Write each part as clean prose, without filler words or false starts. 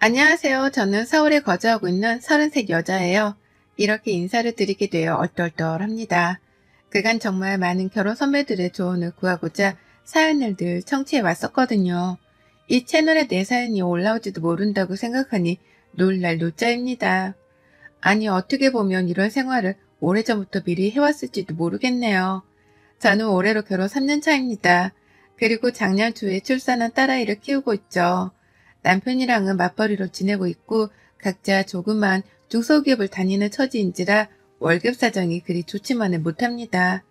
안녕하세요. 저는 서울에 거주하고 있는 33 여자예요. 이렇게 인사를 드리게 되어 얼떨떨합니다. 그간 정말 많은 결혼 선배들의 조언을 구하고자 사연을 늘 청취해 왔었거든요. 이 채널에 내 사연이 올라올지도 모른다고 생각하니 놀랄 노자입니다. 아니, 어떻게 보면 이런 생활을 오래전부터 미리 해왔을지도 모르겠네요. 저는 올해로 결혼 3년 차입니다. 그리고 작년 초에 출산한 딸아이를 키우고 있죠. 남편이랑은 맞벌이로 지내고 있고 각자 조그만 중소기업을 다니는 처지인지라 월급 사정이 그리 좋지만은 못합니다.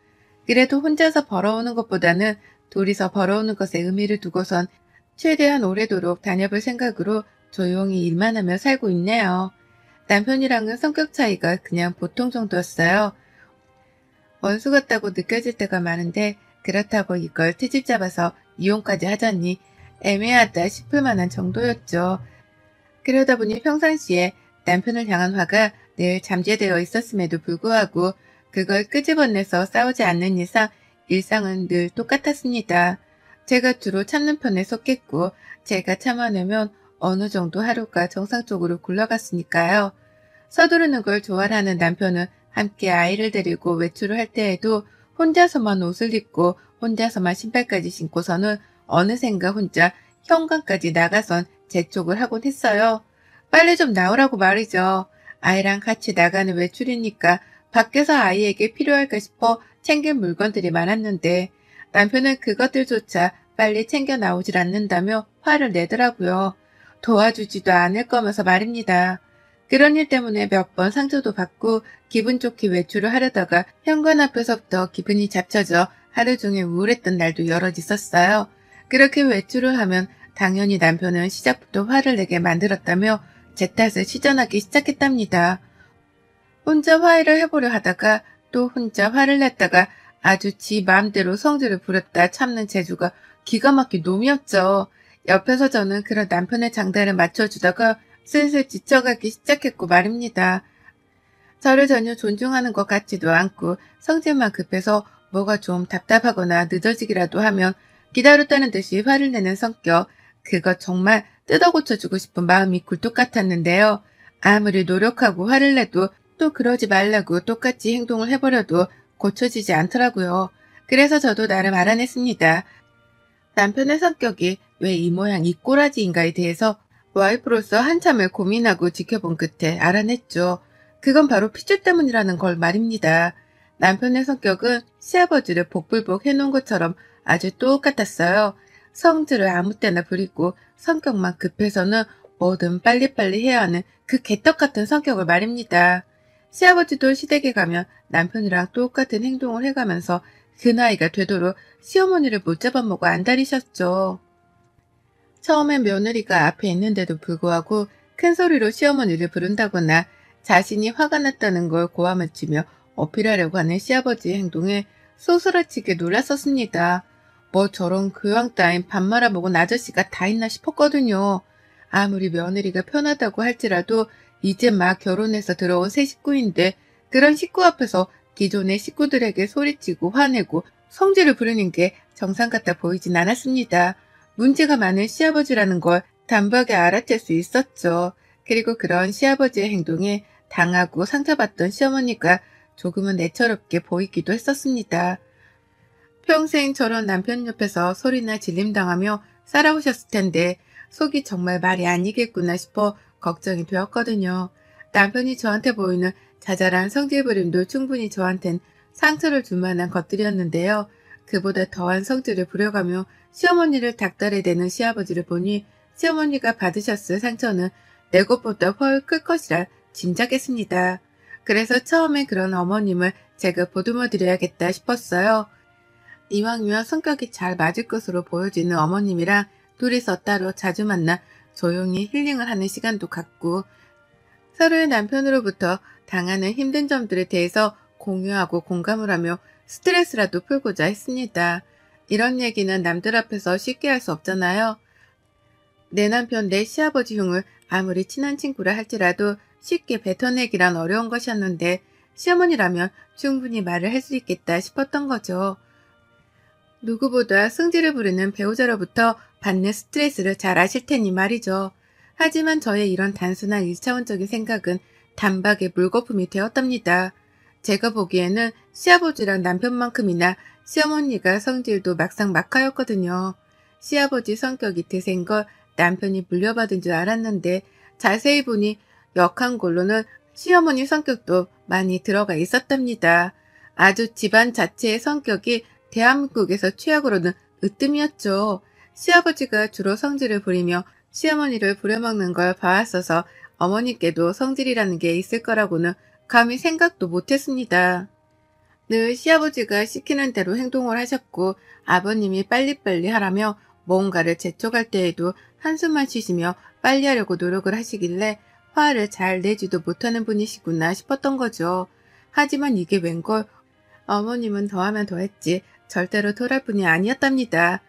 그래도 혼자서 벌어오는 것보다는 둘이서 벌어오는 것에 의미를 두고선 최대한 오래도록 다녀볼 생각으로 조용히 일만 하며 살고 있네요. 남편이랑은 성격 차이가 그냥 보통 정도였어요. 원수 같다고 느껴질 때가 많은데 그렇다고 이걸 트집 잡아서 이혼까지 하자니 애매하다 싶을 만한 정도였죠. 그러다 보니 평상시에 남편을 향한 화가 늘 잠재되어 있었음에도 불구하고 그걸 끄집어내서 싸우지 않는 이상 일상은 늘 똑같았습니다. 제가 주로 참는 편에 속했고 제가 참아내면 어느 정도 하루가 정상적으로 굴러갔으니까요. 서두르는 걸 좋아하는 남편은 함께 아이를 데리고 외출을 할 때에도 혼자서만 옷을 입고 혼자서만 신발까지 신고서는 어느샌가 혼자 현관까지 나가선 재촉을 하곤 했어요. 빨리 좀 나오라고 말이죠. 아이랑 같이 나가는 외출이니까 밖에서 아이에게 필요할까 싶어 챙길 물건들이 많았는데 남편은 그것들조차 빨리 챙겨 나오질 않는다며 화를 내더라고요. 도와주지도 않을 거면서 말입니다. 그런 일 때문에 몇 번 상처도 받고 기분 좋게 외출을 하려다가 현관 앞에서부터 기분이 잡쳐져 하루 종일 우울했던 날도 여럿 있었어요. 그렇게 외출을 하면 당연히 남편은 시작부터 화를 내게 만들었다며 제 탓을 시전하기 시작했답니다. 혼자 화해를 해보려 하다가 또 혼자 화를 냈다가 아주 지 마음대로 성질을 부렸다 참는 재주가 기가 막힌 놈이었죠. 옆에서 저는 그런 남편의 장단을 맞춰주다가 슬슬 지쳐가기 시작했고 말입니다. 저를 전혀 존중하는 것 같지도 않고 성질만 급해서 뭐가 좀 답답하거나 늦어지기라도 하면 기다렸다는 듯이 화를 내는 성격. 그거 정말 뜯어 고쳐주고 싶은 마음이 굴뚝 같았는데요. 아무리 노력하고 화를 내도 또 그러지 말라고 똑같이 행동을 해버려도 고쳐지지 않더라고요. 그래서 저도 나름 알아냈습니다. 남편의 성격이 왜 이 모양 이 꼬라지인가에 대해서 와이프로서 한참을 고민하고 지켜본 끝에 알아냈죠. 그건 바로 피주 때문이라는 걸 말입니다. 남편의 성격은 시아버지를 복불복 해놓은 것처럼 아주 똑같았어요. 성질을 아무 때나 부리고 성격만 급해서는 뭐든 빨리빨리 해야 하는 그 개떡같은 성격을 말입니다. 시아버지도 시댁에 가면 남편이랑 똑같은 행동을 해가면서 그 나이가 되도록 시어머니를 못 잡아먹어 안달이셨죠. 처음엔 며느리가 앞에 있는데도 불구하고 큰 소리로 시어머니를 부른다거나 자신이 화가 났다는 걸 고함을 치며 어필하려고 하는 시아버지의 행동에 소스라치게 놀랐었습니다. 뭐 저런 교양 따윈 밥 말아먹은 아저씨가 다 있나 싶었거든요. 아무리 며느리가 편하다고 할지라도 이제 막 결혼해서 들어온 새 식구인데 그런 식구 앞에서 기존의 식구들에게 소리치고 화내고 성질을 부리는 게 정상 같아 보이진 않았습니다. 문제가 많은 시아버지라는 걸 단박에 알아챌 수 있었죠. 그리고 그런 시아버지의 행동에 당하고 상처받던 시어머니가 조금은 애처롭게 보이기도 했었습니다. 평생 저런 남편 옆에서 소리나 질림당하며 살아오셨을 텐데 속이 정말 말이 아니겠구나 싶어 걱정이 되었거든요. 남편이 저한테 보이는 자잘한 성질 부림도 충분히 저한텐 상처를 줄 만한 것들이었는데요. 그보다 더한 성질을 부려가며 시어머니를 닥달해대는 시아버지를 보니 시어머니가 받으셨을 상처는 내 것보다 훨 클 것이라 짐작했습니다. 그래서 처음에 그런 어머님을 제가 보듬어 드려야겠다 싶었어요. 이왕이면 성격이 잘 맞을 것으로 보여지는 어머님이랑 둘이서 따로 자주 만나 조용히 힐링을 하는 시간도 갖고 서로의 남편으로부터 당하는 힘든 점들에 대해서 공유하고 공감을 하며 스트레스라도 풀고자 했습니다. 이런 얘기는 남들 앞에서 쉽게 할 수 없잖아요. 내 남편 내 시아버지 흉을 아무리 친한 친구라 할지라도 쉽게 뱉어내기란 어려운 것이었는데 시어머니라면 충분히 말을 할 수 있겠다 싶었던 거죠. 누구보다 승질을 부리는 배우자로부터 받는 스트레스를 잘 아실 테니 말이죠. 하지만 저의 이런 단순한 일차원적인 생각은 단박에 물거품이 되었답니다. 제가 보기에는 시아버지랑 남편만큼이나 시어머니가 성질도 막상 막하였거든요. 시아버지 성격이 드센 걸 남편이 물려받은 줄 알았는데 자세히 보니 역한 걸로는 시어머니 성격도 많이 들어가 있었답니다. 아주 집안 자체의 성격이 대한민국에서 최악으로는 으뜸이었죠. 시아버지가 주로 성질을 부리며 시어머니를 부려먹는 걸 봐왔어서 어머니께도 성질이라는 게 있을 거라고는 감히 생각도 못했습니다. 늘 시아버지가 시키는 대로 행동을 하셨고 아버님이 빨리빨리 하라며 뭔가를 재촉할 때에도 한숨만 쉬시며 빨리 하려고 노력을 하시길래 화를 잘 내지도 못하는 분이시구나 싶었던 거죠. 하지만 이게 웬걸 어머님은 더하면 더했지 절대로 덜할 분이 아니었답니다.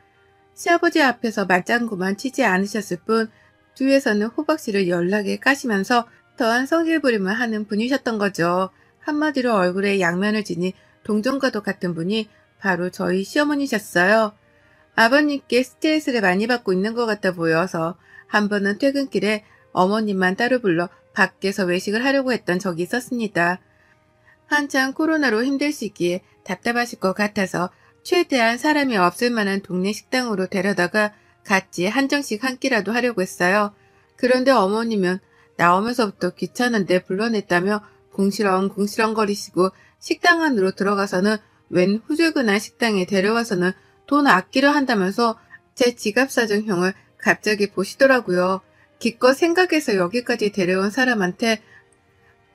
시아버지 앞에서 맞장구만 치지 않으셨을 뿐 뒤에서는 호박씨를 연락에 까시면서 더한 성질부림을 하는 분이셨던 거죠. 한마디로 얼굴에 양면을 지닌 동정과도 같은 분이 바로 저희 시어머니셨어요. 아버님께 스트레스를 많이 받고 있는 것 같아 보여서 한 번은 퇴근길에 어머님만 따로 불러 밖에서 외식을 하려고 했던 적이 있었습니다. 한창 코로나로 힘들 시기에 답답하실 것 같아서 최대한 사람이 없을 만한 동네 식당으로 데려다가 같이 한정식 한 끼라도 하려고 했어요. 그런데 어머님은 나오면서부터 귀찮은데 불러냈다며 궁시렁궁시렁거리시고 식당 안으로 들어가서는 웬 후줄근한 식당에 데려와서는 돈 아끼려 한다면서 제 지갑 사정형을 갑자기 보시더라고요. 기껏 생각해서 여기까지 데려온 사람한테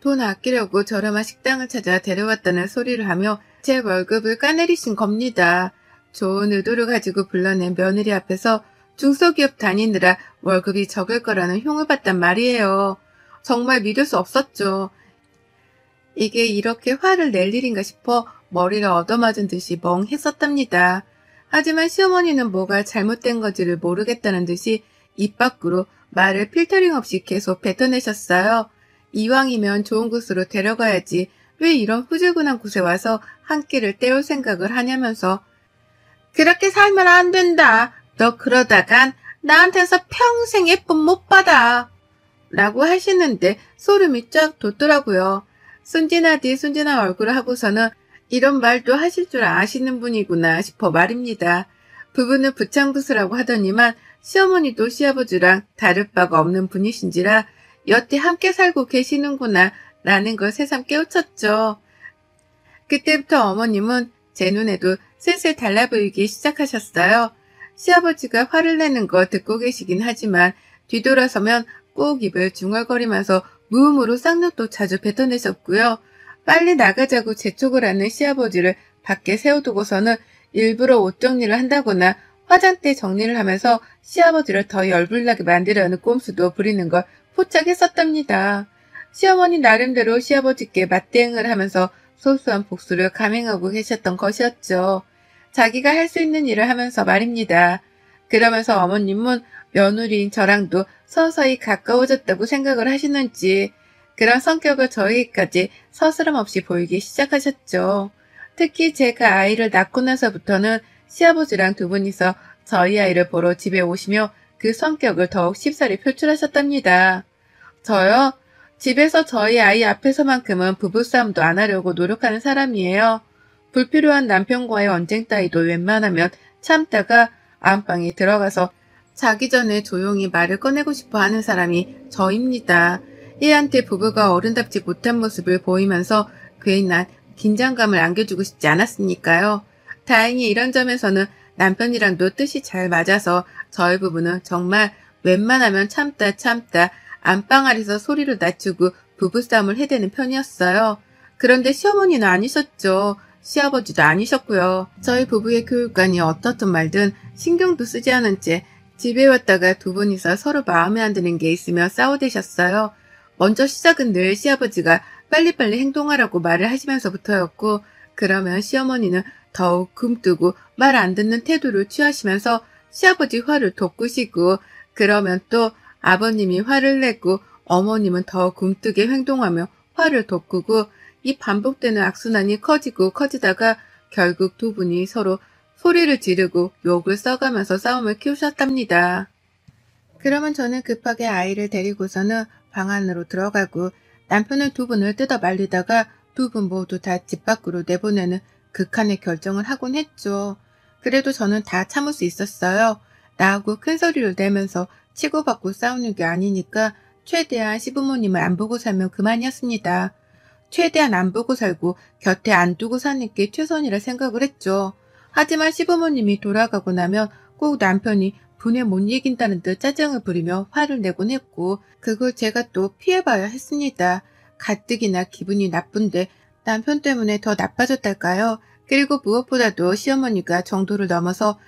돈 아끼려고 저렴한 식당을 찾아 데려왔다는 소리를 하며 제 월급을 까내리신 겁니다. 좋은 의도를 가지고 불러낸 며느리 앞에서 중소기업 다니느라 월급이 적을 거라는 흉을 봤단 말이에요. 정말 믿을 수 없었죠. 이게 이렇게 화를 낼 일인가 싶어 머리를 얻어맞은 듯이 멍했었답니다. 하지만 시어머니는 뭐가 잘못된 건지를 모르겠다는 듯이 입 밖으로 말을 필터링 없이 계속 뱉어내셨어요. 이왕이면 좋은 곳으로 데려가야지 왜 이런 후줄근한 곳에 와서 한 끼를 때울 생각을 하냐면서 그렇게 살면 안 된다. 너 그러다간 나한테서 평생 예쁨 못 받아. 라고 하시는데 소름이 쫙 돋더라고요. 순진하디 순진한 얼굴을 하고서는 이런 말도 하실 줄 아시는 분이구나 싶어 말입니다. 부부는 부창부수라고 하더니만 시어머니도 시아버지랑 다를 바가 없는 분이신지라 여태 함께 살고 계시는구나 라는 걸 새삼 깨우쳤죠. 그때부터 어머님은 제 눈에도 슬슬 달라 보이기 시작하셨어요. 시아버지가 화를 내는 거 듣고 계시긴 하지만 뒤돌아서면 꼭 입을 중얼거리면서 무음으로 쌍욕도 자주 뱉어내셨고요. 빨리 나가자고 재촉을 하는 시아버지를 밖에 세워두고서는 일부러 옷 정리를 한다거나 화장대 정리를 하면서 시아버지를 더 열불나게 만들려는 꼼수도 부리는 걸 포착했었답니다. 시어머니 나름대로 시아버지께 맞대응을 하면서 소소한 복수를 감행하고 계셨던 것이었죠. 자기가 할 수 있는 일을 하면서 말입니다. 그러면서 어머님은 며느리인 저랑도 서서히 가까워졌다고 생각을 하시는지 그런 성격을 저희까지 서스럼 없이 보이기 시작하셨죠. 특히 제가 아이를 낳고 나서부터는 시아버지랑 두 분이서 저희 아이를 보러 집에 오시며 그 성격을 더욱 쉽사리 표출하셨답니다. 저요? 집에서 저희 아이 앞에서만큼은 부부싸움도 안 하려고 노력하는 사람이에요. 불필요한 남편과의 언쟁 따위도 웬만하면 참다가 안방에 들어가서 자기 전에 조용히 말을 꺼내고 싶어 하는 사람이 저입니다. 얘한테 부부가 어른답지 못한 모습을 보이면서 괜한 긴장감을 안겨주고 싶지 않았으니까요. 다행히 이런 점에서는 남편이랑도 뜻이 잘 맞아서 저희 부부는 정말 웬만하면 참다 안방 아래서 소리를 낮추고 부부싸움을 해대는 편이었어요. 그런데 시어머니는 아니셨죠. 시아버지도 아니셨고요. 저희 부부의 교육관이 어떻든 말든 신경도 쓰지 않은 채 집에 왔다가 두 분이서 서로 마음에 안 드는 게 있으며 싸워대셨어요. 먼저 시작은 늘 시아버지가 빨리빨리 행동하라고 말을 하시면서부터였고 그러면 시어머니는 더욱 굼뜨고 말 안 듣는 태도를 취하시면서 시아버지 화를 돋구시고 그러면 또 아버님이 화를 내고 어머님은 더 굼뜨게 행동하며 화를 돋구고 이 반복되는 악순환이 커지고 커지다가 결국 두 분이 서로 소리를 지르고 욕을 써가면서 싸움을 키우셨답니다. 그러면 저는 급하게 아이를 데리고서는 방 안으로 들어가고 남편은 두 분을 뜯어 말리다가 두 분 모두 다 집 밖으로 내보내는 극한의 결정을 하곤 했죠. 그래도 저는 다 참을 수 있었어요. 나하고 큰 소리를 내면서 치고받고 싸우는 게 아니니까 최대한 시부모님을 안 보고 살면 그만이었습니다. 최대한 안 보고 살고 곁에 안 두고 사는 게 최선이라 생각을 했죠. 하지만 시부모님이 돌아가고 나면 꼭 남편이 분에 못 이긴다는 듯 짜증을 부리며 화를 내곤 했고 그걸 제가 또 피해봐야 했습니다. 가뜩이나 기분이 나쁜데 남편 때문에 더 나빠졌달까요? 그리고 무엇보다도 시어머니가 정도를 넘어서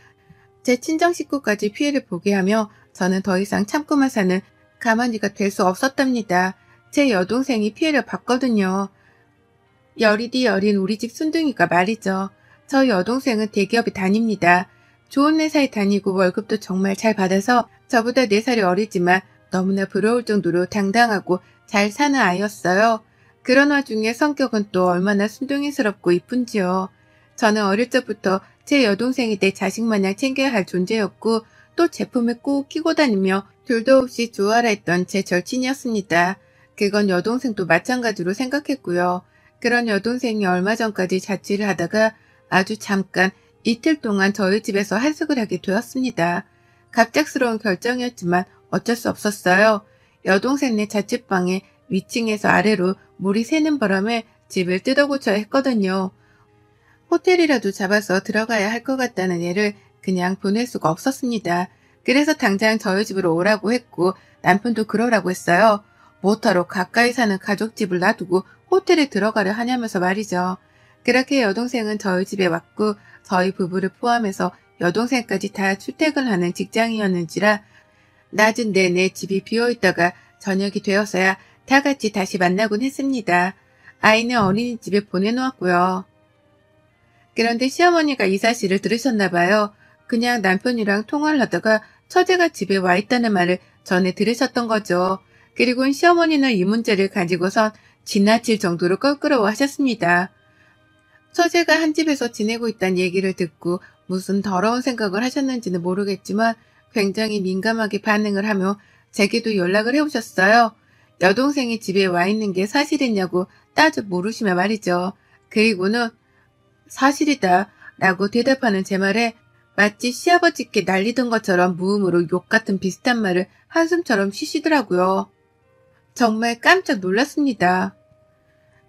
제 친정 식구까지 피해를 보게 하며 저는 더 이상 참고만 사는 가만히가 될 수 없었답니다. 제 여동생이 피해를 봤거든요. 열이디 어린 우리 집 순둥이가 말이죠. 저 여동생은 대기업에 다닙니다. 좋은 회사에 다니고 월급도 정말 잘 받아서 저보다 4살이 어리지만 너무나 부러울 정도로 당당하고 잘 사는 아이였어요. 그런 와중에 성격은 또 얼마나 순둥이스럽고 이쁜지요. 저는 어릴 적부터 제 여동생이 내 자식 마냥 챙겨야 할 존재였고 또 제품을 꼭 끼고 다니며 둘도 없이 좋아라 했던 제 절친이었습니다. 그건 여동생도 마찬가지로 생각했고요. 그런 여동생이 얼마 전까지 자취를 하다가 아주 잠깐 이틀 동안 저희 집에서 하숙을 하게 되었습니다. 갑작스러운 결정이었지만 어쩔 수 없었어요. 여동생네 자취방에 위층에서 아래로 물이 새는 바람에 집을 뜯어고쳐야 했거든요. 호텔이라도 잡아서 들어가야 할 것 같다는 애를 그냥 보낼 수가 없었습니다. 그래서 당장 저희 집으로 오라고 했고 남편도 그러라고 했어요. 못하러 가까이 사는 가족집을 놔두고 호텔에 들어가려 하냐면서 말이죠. 그렇게 여동생은 저희 집에 왔고 저희 부부를 포함해서 여동생까지 다 출퇴근하는 직장이었는지라 낮은 내내 집이 비어있다가 저녁이 되어서야 다 같이 다시 만나곤 했습니다. 아이는 어린이집에 보내놓았고요. 그런데 시어머니가 이 사실을 들으셨나 봐요. 그냥 남편이랑 통화를 하다가 처제가 집에 와 있다는 말을 전해 들으셨던 거죠. 그리고 시어머니는 이 문제를 가지고선 지나칠 정도로 껄끄러워 하셨습니다. 처제가 한 집에서 지내고 있다는 얘기를 듣고 무슨 더러운 생각을 하셨는지는 모르겠지만 굉장히 민감하게 반응을 하며 제게도 연락을 해오셨어요. 여동생이 집에 와 있는 게 사실이냐고 따져 물으시며 말이죠. 그리고는 사실이다 라고 대답하는 제 말에 마치 시아버지께 날리던 것처럼 무음으로 욕 같은 비슷한 말을 한숨처럼 쉬시더라고요. 정말 깜짝 놀랐습니다.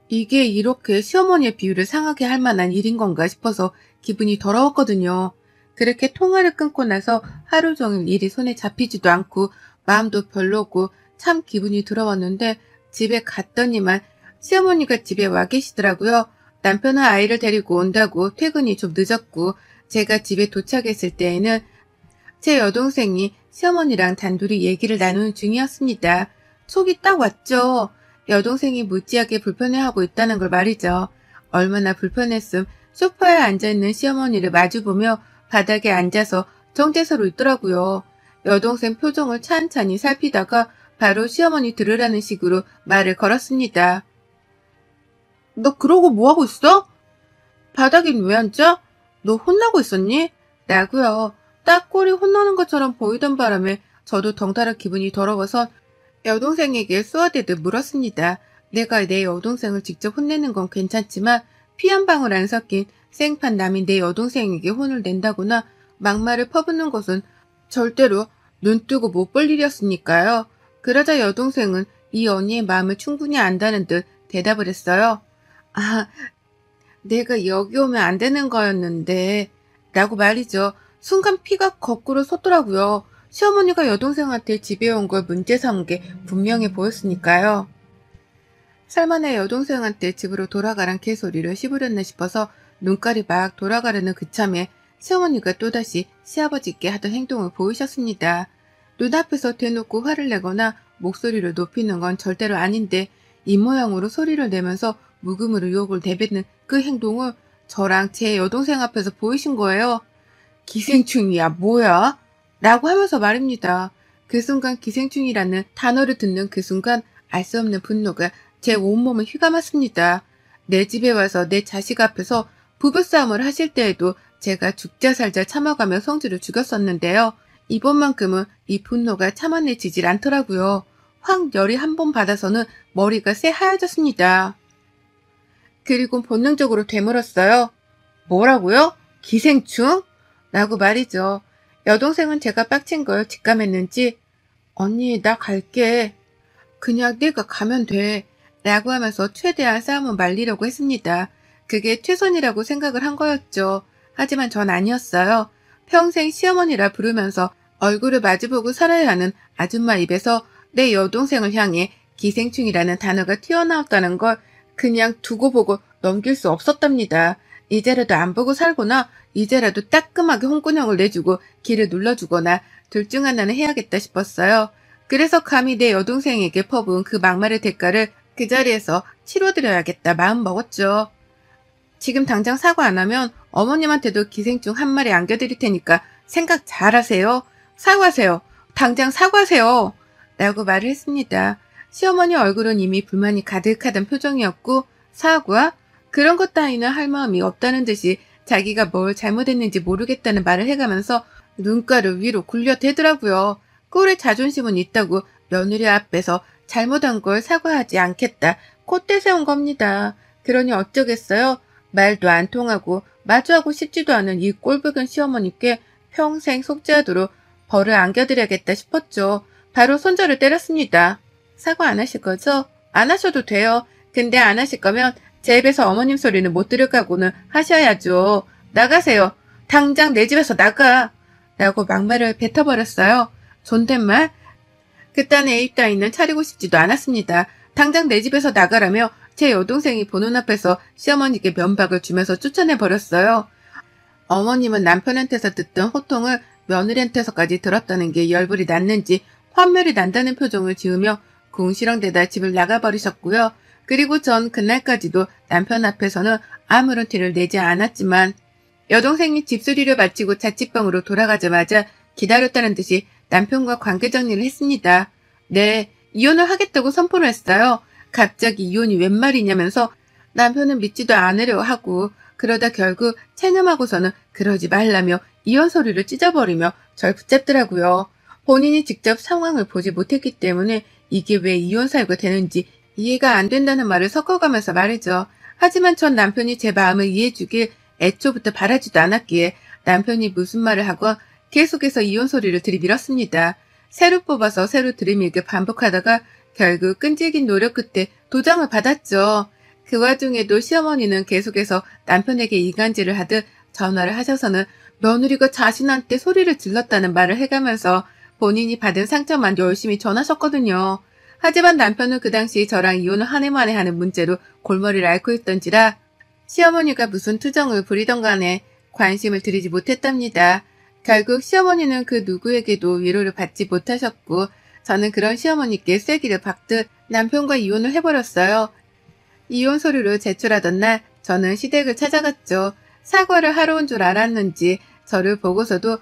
이게 이렇게 시어머니의 비유를 상하게 할 만한 일인 건가 싶어서 기분이 더러웠거든요. 그렇게 통화를 끊고 나서 하루 종일 일이 손에 잡히지도 않고 마음도 별로고 참 기분이 더러웠는데 집에 갔더니만 시어머니가 집에 와 계시더라고요. 남편은 아이를 데리고 온다고 퇴근이 좀 늦었고 제가 집에 도착했을 때에는 제 여동생이 시어머니랑 단둘이 얘기를 나누는 중이었습니다. 속이 딱 왔죠. 여동생이 무지하게 불편해하고 있다는 걸 말이죠. 얼마나 불편했음 소파에 앉아있는 시어머니를 마주보며 바닥에 앉아서 정체서로 있더라고요. 여동생 표정을 찬찬히 살피다가 바로 시어머니 들으라는 식으로 말을 걸었습니다. 너 그러고 뭐하고 있어? 바닥엔 왜 앉아? 너 혼나고 있었니? 라고요. 딱 꼴이 혼나는 것처럼 보이던 바람에 저도 덩달아 기분이 더러워서 여동생에게 쏘아대듯 물었습니다. 내가 내 여동생을 직접 혼내는 건 괜찮지만 피 한 방울 안 섞인 생판 남인 내 여동생에게 혼을 낸다거나 막말을 퍼붓는 것은 절대로 눈뜨고 못 볼 일이었으니까요. 그러자 여동생은 이 언니의 마음을 충분히 안다는 듯 대답을 했어요. 아, 내가 여기 오면 안 되는 거였는데 라고 말이죠. 순간 피가 거꾸로 솟더라고요. 시어머니가 여동생한테 집에 온 걸 문제 삼은 게 분명해 보였으니까요. 살만의 여동생한테 집으로 돌아가란 개소리를 씹으렸나 싶어서 눈깔이 막 돌아가려는 그참에 시어머니가 또다시 시아버지께 하던 행동을 보이셨습니다. 눈앞에서 대놓고 화를 내거나 목소리를 높이는 건 절대로 아닌데 입모양으로 소리를 내면서 묵음으로 욕을 내뱉는 그 행동을 저랑 제 여동생 앞에서 보이신 거예요. 기생충이야 뭐야? 라고 하면서 말입니다. 그 순간 기생충이라는 단어를 듣는 그 순간 알 수 없는 분노가 제 온몸을 휘감았습니다. 내 집에 와서 내 자식 앞에서 부부싸움을 하실 때에도 제가 죽자 살자 참아가며 성질을 죽였었는데요. 이번만큼은 이 분노가 참아내지질 않더라고요. 확 열이 한 번 받아서는 머리가 새하얘졌습니다. 그리고 본능적으로 되물었어요. 뭐라고요? 기생충? 라고 말이죠. 여동생은 제가 빡친 걸 직감했는지 언니 나 갈게. 그냥 네가 가면 돼. 라고 하면서 최대한 싸움을 말리려고 했습니다. 그게 최선이라고 생각을 한 거였죠. 하지만 전 아니었어요. 평생 시어머니라 부르면서 얼굴을 마주보고 살아야 하는 아줌마 입에서 내 여동생을 향해 기생충이라는 단어가 튀어나왔다는 걸 그냥 두고 보고 넘길 수 없었답니다. 이제라도 안 보고 살거나 이제라도 따끔하게 홍군형을 내주고 길을 눌러주거나 둘 중 하나는 해야겠다 싶었어요. 그래서 감히 내 여동생에게 퍼부은 그 막말의 대가를 그 자리에서 치러드려야겠다 마음 먹었죠. 지금 당장 사과 안 하면 어머님한테도 기생충 한 마리 안겨드릴 테니까 생각 잘하세요. 사과하세요. 당장 사과하세요. 라고 말을 했습니다. 시어머니 얼굴은 이미 불만이 가득하던 표정이었고 사과? 그런 것 따위는 할 마음이 없다는 듯이 자기가 뭘 잘못했는지 모르겠다는 말을 해가면서 눈가를 위로 굴려대더라고요. 꼴에 자존심은 있다고 며느리 앞에서 잘못한 걸 사과하지 않겠다 콧대 세운 겁니다. 그러니 어쩌겠어요. 말도 안 통하고 마주하고 싶지도 않은 이 꼴불견 시어머니께 평생 속죄하도록 벌을 안겨드려야겠다 싶었죠. 바로 손절을 때렸습니다. 사과 안 하실 거죠? 안 하셔도 돼요. 근데 안 하실 거면 제 입에서 어머님 소리는 못 들을 각오는 하셔야죠. 나가세요. 당장 내 집에서 나가. 라고 막말을 뱉어버렸어요. 존댓말? 그딴 애입 따위는 차리고 싶지도 않았습니다. 당장 내 집에서 나가라며 제 여동생이 보는 앞에서 시어머니께 면박을 주면서 쫓아내버렸어요. 어머님은 남편한테서 듣던 호통을 며느리한테서까지 들었다는 게 열불이 났는지 환멸이 난다는 표정을 지으며 궁시렁대다 집을 나가버리셨고요. 그리고 전 그날까지도 남편 앞에서는 아무런 티를 내지 않았지만 여동생이 집수리를 마치고 자취방으로 돌아가자마자 기다렸다는 듯이 남편과 관계 정리를 했습니다. 네, 이혼을 하겠다고 선포를 했어요. 갑자기 이혼이 웬 말이냐면서 남편은 믿지도 않으려 하고 그러다 결국 체념하고서는 그러지 말라며 이혼 소리를 찢어버리며 절 붙잡더라고요. 본인이 직접 상황을 보지 못했기 때문에 이게 왜 이혼 사유가 되는지 이해가 안 된다는 말을 섞어가면서 말이죠. 하지만 전 남편이 제 마음을 이해해주길 애초부터 바라지도 않았기에 남편이 무슨 말을 하고 계속해서 이혼 소리를 들이밀었습니다. 새로 뽑아서 새로 들이밀게 반복하다가 결국 끈질긴 노력 끝에 도장을 받았죠. 그 와중에도 시어머니는 계속해서 남편에게 이간질을 하듯 전화를 하셔서는 며느리가 자신한테 소리를 질렀다는 말을 해가면서 본인이 받은 상처만 열심히 전하셨거든요. 하지만 남편은 그 당시 저랑 이혼을 한 해 만에 하는 문제로 골머리를 앓고 있던지라 시어머니가 무슨 투정을 부리던 간에 관심을 들이지 못했답니다. 결국 시어머니는 그 누구에게도 위로를 받지 못하셨고 저는 그런 시어머니께 쐐기를 박듯 남편과 이혼을 해버렸어요. 이혼 서류를 제출하던 날 저는 시댁을 찾아갔죠. 사과를 하러 온 줄 알았는지 저를 보고서도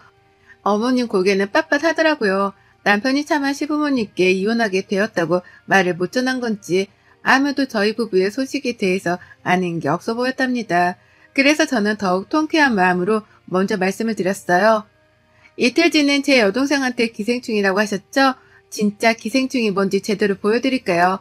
어머님 고개는 빳빳하더라고요. 남편이 차마 시부모님께 이혼하게 되었다고 말을 못 전한 건지 아무도 저희 부부의 소식에 대해서 아는 게 없어 보였답니다. 그래서 저는 더욱 통쾌한 마음으로 먼저 말씀을 드렸어요. 이틀 뒤는 제 여동생한테 기생충이라고 하셨죠? 진짜 기생충이 뭔지 제대로 보여드릴까요?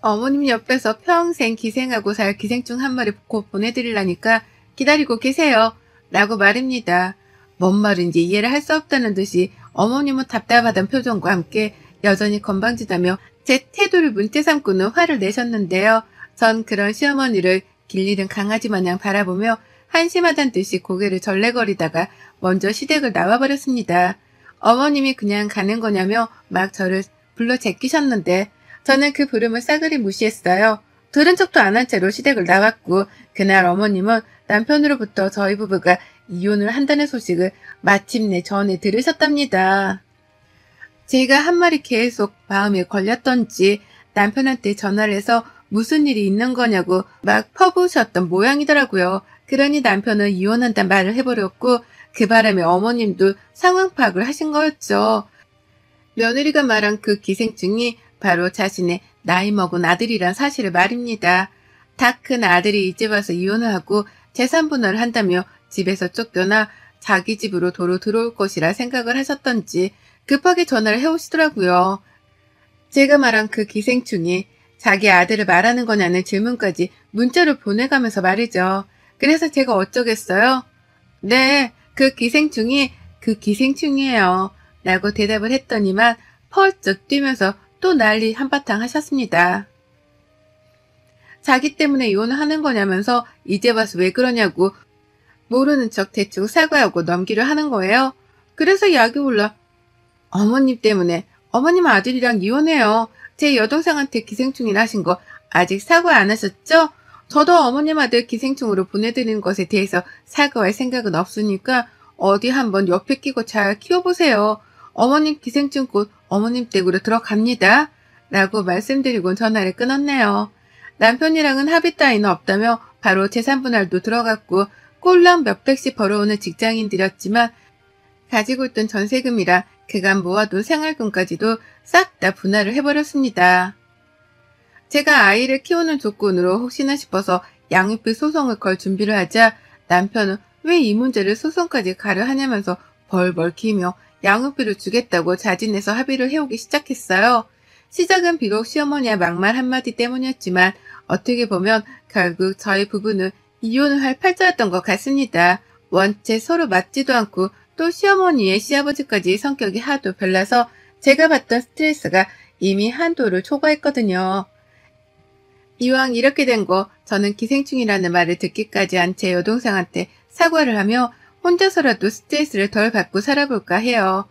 어머님 옆에서 평생 기생하고 살 기생충 한 마리 곧 보내드리려니까 기다리고 계세요. 라고 말입니다. 뭔 말인지 이해를 할 수 없다는 듯이 어머님은 답답하던 표정과 함께 여전히 건방지다며 제 태도를 문제 삼고는 화를 내셨는데요. 전 그런 시어머니를 길잃은 강아지 마냥 바라보며 한심하단 듯이 고개를 절레거리다가 먼저 시댁을 나와버렸습니다. 어머님이 그냥 가는 거냐며 막 저를 불러 제끼셨는데 저는 그 부름을 싸그리 무시했어요. 들은 척도 안 한 채로 시댁을 나왔고 그날 어머님은 남편으로부터 저희 부부가 이혼을 한다는 소식을 마침내 전해 들으셨답니다. 제가 한 말이 계속 마음에 걸렸던지 남편한테 전화를 해서 무슨 일이 있는 거냐고 막 퍼부으셨던 모양이더라고요. 그러니 남편은 이혼한다는 말을 해버렸고 그 바람에 어머님도 상황 파악을 하신 거였죠. 며느리가 말한 그 기생충이 바로 자신의 나이 먹은 아들이란 사실을 말입니다. 다 큰 아들이 이제 와서 이혼을 하고 재산 분할을 한다며 집에서 쫓겨나 자기 집으로 도로 들어올 것이라 생각을 하셨던지 급하게 전화를 해오시더라고요. 제가 말한 그 기생충이 자기 아들을 말하는 거냐는 질문까지 문자로 보내가면서 말이죠. 그래서 제가 어쩌겠어요? 네, 그 기생충이 그 기생충이에요. 라고 대답을 했더니만 펄쩍 뛰면서 또 난리 한바탕 하셨습니다. 자기 때문에 이혼을 하는 거냐면서 이제 와서 왜 그러냐고 모르는 척 대충 사과하고 넘기려 하는 거예요. 그래서 약이 올라 어머님 때문에 어머님 아들이랑 이혼해요. 제 여동생한테 기생충이라 하신 거 아직 사과 안 하셨죠? 저도 어머님 아들 기생충으로 보내드리는 것에 대해서 사과할 생각은 없으니까 어디 한번 옆에 끼고 잘 키워보세요. 어머님 기생충 곧 어머님 댁으로 들어갑니다. 라고 말씀드리고 전화를 끊었네요. 남편이랑은 합의 따위는 없다며 바로 재산분할도 들어갔고 꼴랑 몇백씩 벌어오는 직장인들이었지만 가지고 있던 전세금이라 그간 모아둔 생활금까지도 싹 다 분할을 해버렸습니다. 제가 아이를 키우는 조건으로 혹시나 싶어서 양육비 소송을 걸 준비를 하자 남편은 왜 이 문제를 소송까지 가려 하냐면서 벌벌 기며 양육비를 주겠다고 자진해서 합의를 해오기 시작했어요. 시작은 비록 시어머니의 막말 한마디 때문이었지만 어떻게 보면 결국 저희 부부는 이혼을 할 팔자였던 것 같습니다. 원체 서로 맞지도 않고 또 시어머니의 시아버지까지 성격이 하도 별나서 제가 받던 스트레스가 이미 한도를 초과했거든요. 이왕 이렇게 된 거 저는 기생충이라는 말을 듣기까지 한 제 여동생한테 사과를 하며 혼자서라도 스트레스를 덜 받고 살아볼까 해요.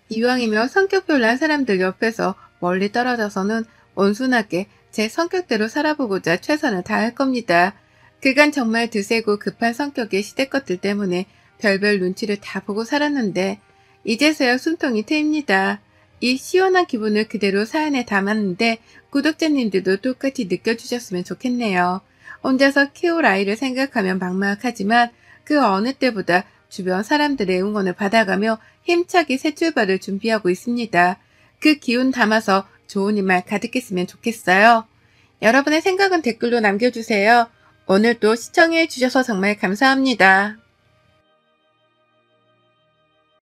이왕이면 성격 별난 사람들 옆에서 멀리 떨어져서는 온순하게 제 성격대로 살아보고자 최선을 다할 겁니다. 그간 정말 드세고 급한 성격의 시댁 것들 때문에 별별 눈치를 다 보고 살았는데 이제서야 숨통이 트입니다. 이 시원한 기분을 그대로 사연에 담았는데 구독자님들도 똑같이 느껴주셨으면 좋겠네요. 혼자서 키울 아이를 생각하면 막막하지만 그 어느 때보다 주변 사람들의 응원을 받아가며 힘차게 새 출발을 준비하고 있습니다. 그 기운 담아서 좋은 일만 가득했으면 좋겠어요. 여러분의 생각은 댓글로 남겨주세요. 오늘도 시청해 주셔서 정말 감사합니다.